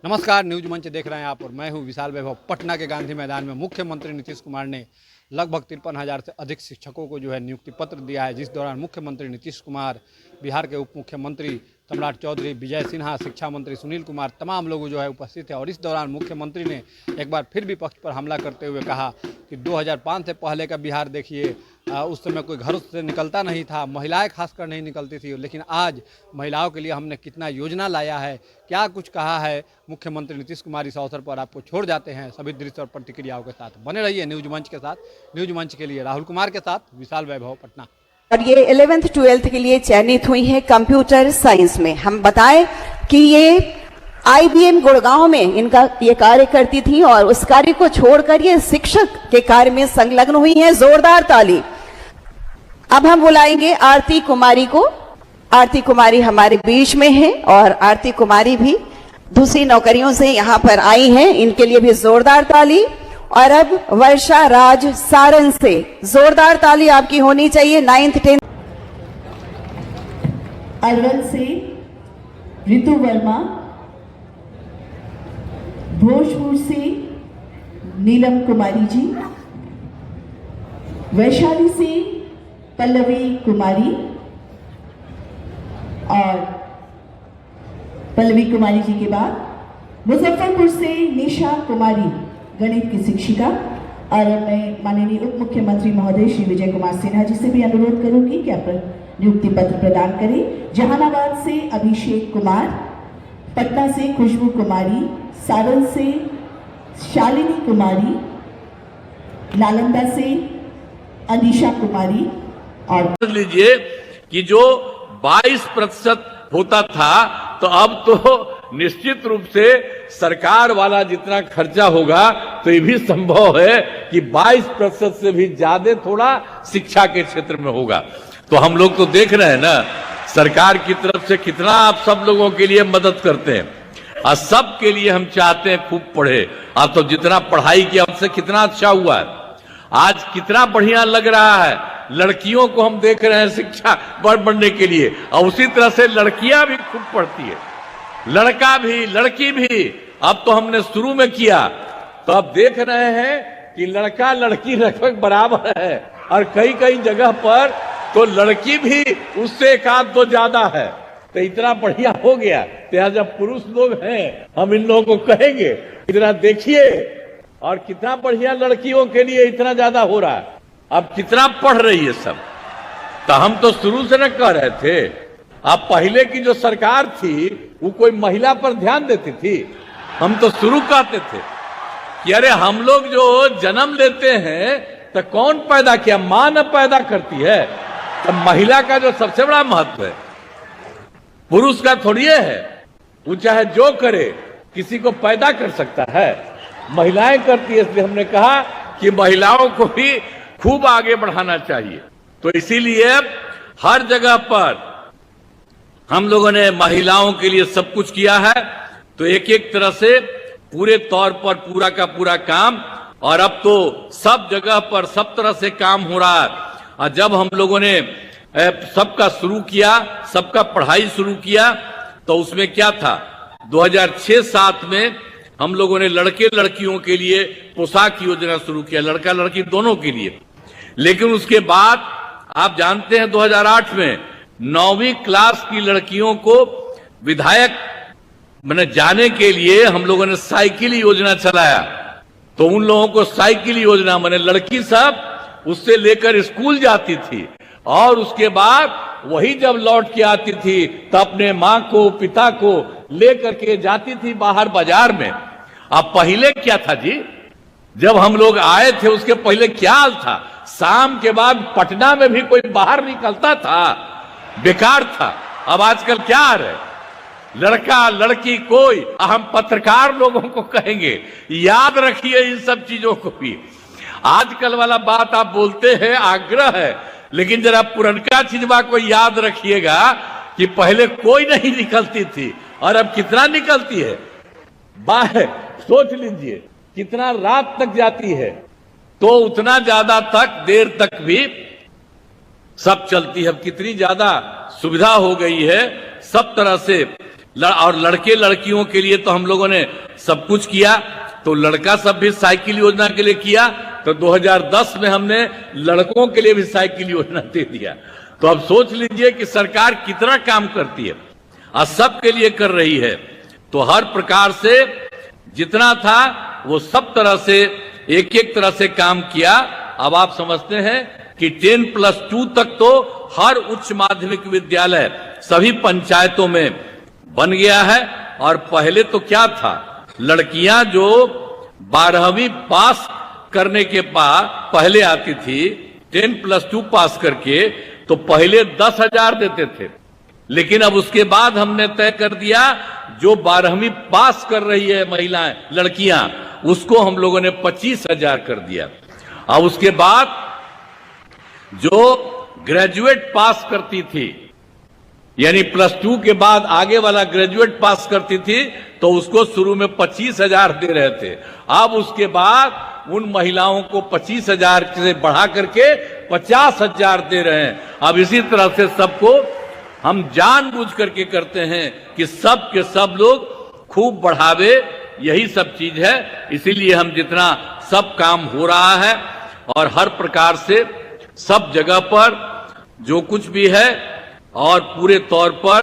नमस्कार, न्यूज मंच देख रहे हैं आप और मैं हूं विशाल वैभव। पटना के गांधी मैदान में मुख्यमंत्री नीतीश कुमार ने लगभग 53,000 से अधिक शिक्षकों को जो है नियुक्ति पत्र दिया है, जिस दौरान मुख्यमंत्री नीतीश कुमार, बिहार के उप मुख्यमंत्री सम्राट चौधरी, विजय सिन्हा, शिक्षा मंत्री सुनील कुमार, तमाम लोग जो है उपस्थित थे। और इस दौरान मुख्यमंत्री ने एक बार फिर विपक्ष पर हमला करते हुए कहा कि 2005 से पहले का बिहार देखिए, उस समय कोई घरों से निकलता नहीं था, महिलाएं खासकर नहीं निकलती थी, लेकिन आज महिलाओं के लिए हमने कितना योजना लाया है, क्या कुछ कहा है मुख्यमंत्री नीतीश कुमार। इस अवसर पर आपको छोड़ जाते हैं सभी दृश्य और प्रतिक्रियाओं के साथ। बने रहिए न्यूज मंच के साथ। न्यूज मंच के लिए राहुल कुमार के साथ विशाल वैभव, पटना। और ये 11th 12th के लिए चयनित हुई है कंप्यूटर साइंस में। हम बताएं कि ये IBM गुड़गांव में इनका ये कार्य करती थी और उस कार्य को छोड़कर ये शिक्षक के कार्य में संलग्न हुई हैं। जोरदार ताली। अब हम बुलाएंगे आरती कुमारी को। आरती कुमारी हमारे बीच में है और आरती कुमारी भी दूसरी नौकरियों से यहाँ पर आई हैं, इनके लिए भी जोरदार ताली। और अब वर्षा राज सारण से जोरदार ताली आपकी होनी चाहिए। 9th 10th। अरवल से रितु वर्मा, भोजपुर से नीलम कुमारी जी, वैशाली से पल्लवी कुमारी और पल्लवी कुमारी जी के बाद मुजफ्फरपुर से निशा कुमारी, गणित की शिक्षिका। और मैं माननीय उप मुख्यमंत्री महोदय श्री विजय कुमार सिन्हा जी से भी अनुरोध करूंगी कि आप नियुक्ति पत्र प्रदान करें। जहानाबाद से अभिषेक कुमार, पटना से खुशबू कुमारी, सारण से शालिनी कुमारी, नालंदा से अनीशा कुमारी। और लीजिए कि जो 22% होता था, तो अब तो निश्चित रूप से सरकार वाला जितना खर्चा होगा तो ये भी संभव है कि 22% से भी ज्यादा थोड़ा शिक्षा के क्षेत्र में होगा। तो हम लोग तो देख रहे हैं ना सरकार की तरफ से कितना आप सब लोगों के लिए मदद करते हैं और सब के लिए हम चाहते हैं खूब पढ़े। आप तो जितना पढ़ाई किया उससे कितना अच्छा हुआ है, आज कितना बढ़िया लग रहा है। लड़कियों को हम देख रहे हैं शिक्षा बढ़ने के लिए, और उसी तरह से लड़कियां भी खूब पढ़ती है, लड़का भी लड़की भी। अब तो हमने शुरू में किया, तो अब देख रहे हैं कि लड़का लड़की लगभग बराबर है, और कई कई जगह पर तो लड़की भी उससे एक आध दो ज्यादा है। तो इतना बढ़िया हो गया। तो जब पुरुष लोग हैं, हम इन लोगों को कहेंगे इतना देखिए, और कितना बढ़िया लड़कियों के लिए इतना ज्यादा हो रहा है। अब कितना पढ़ रही है सब। तो हम तो शुरू से न कह रहे थे। अब पहले की जो सरकार थी वो कोई महिला पर ध्यान देती थी। हम तो शुरू कहते थे कि अरे हम लोग जो जन्म लेते हैं तो कौन पैदा किया, मां न पैदा करती है। तो महिला का जो सबसे बड़ा महत्व है, पुरुष का थोड़ी है। वो चाहे जो करे, किसी को पैदा कर सकता है, महिलाएं करती है। इसलिए हमने कहा कि महिलाओं को भी खूब आगे बढ़ाना चाहिए। तो इसीलिए हर जगह पर हम लोगों ने महिलाओं के लिए सब कुछ किया है। तो एक एक तरह से पूरे तौर पर पूरा का पूरा काम, और अब तो सब जगह पर सब तरह से काम हो रहा है। और जब हम लोगों ने सबका शुरू किया, सबका पढ़ाई शुरू किया, तो उसमें क्या था, 2006-07 में हम लोगों ने लड़के लड़कियों के लिए पोशाक योजना शुरू किया, लड़का लड़की दोनों के लिए। लेकिन उसके बाद आप जानते हैं 2008 में 9वीं क्लास की लड़कियों को विधायक मैंने जाने के लिए हम लोगों ने साइकिल योजना चलाया। तो उन लोगों को साइकिल योजना मैंने लड़की सब उससे लेकर स्कूल जाती थी, और उसके बाद वही जब लौट के आती थी तो अपने माँ को पिता को लेकर के जाती थी बाहर बाजार में। अब पहले क्या था जी, जब हम लोग आए थे उसके पहले क्या हाल था, शाम के बाद पटना में भी कोई बाहर निकलता था, बेकार था। अब आजकल क्या आ रहा है, लड़का लड़की कोई। हम पत्रकार लोगों को कहेंगे याद रखिए इन सब चीजों को भी। आजकल वाला बात आप बोलते हैं, आग्रह है, लेकिन जरा पुरनका चीजवा को याद रखिएगा कि पहले कोई नहीं निकलती थी और अब कितना निकलती है। बाहर सोच लीजिए कितना रात तक जाती है, तो उतना ज्यादा तक देर तक भी सब चलती है। अब कितनी ज्यादा सुविधा हो गई है, सब तरह से और लड़के लड़कियों के लिए तो हम लोगों ने सब कुछ किया। तो लड़का सब भी साइकिल योजना के लिए किया, तो 2010 में हमने लड़कों के लिए भी साइकिल योजना दे दिया। तो अब सोच लीजिए कि सरकार कितना काम करती है और सबके लिए कर रही है। तो हर प्रकार से जितना था वो सब तरह से एक एक तरह से काम किया। अब आप समझते हैं कि 10+2 तक तो हर उच्च माध्यमिक विद्यालय सभी पंचायतों में बन गया है। और पहले तो क्या था, लड़कियां जो 12वीं पास करने के बाद पहले आती थी 10+2 पास करके, तो पहले 10,000 देते थे। लेकिन अब उसके बाद हमने तय कर दिया जो 12वीं पास कर रही है महिलाएं लड़कियां, उसको हम लोगों ने 25,000 कर दिया। अब उसके बाद जो ग्रेजुएट पास करती थी, यानी +2 के बाद आगे वाला ग्रेजुएट पास करती थी, तो उसको शुरू में 25,000 दे रहे थे। अब उसके बाद उन महिलाओं को 25,000 से बढ़ा करके 50,000 दे रहे हैं। अब इसी तरह से सबको हम जानबूझ करके करते हैं कि सब के सब लोग खूब बढ़ावे, यही सब चीज है। इसीलिए हम जितना सब काम हो रहा है और हर प्रकार से सब जगह पर जो कुछ भी है और पूरे तौर पर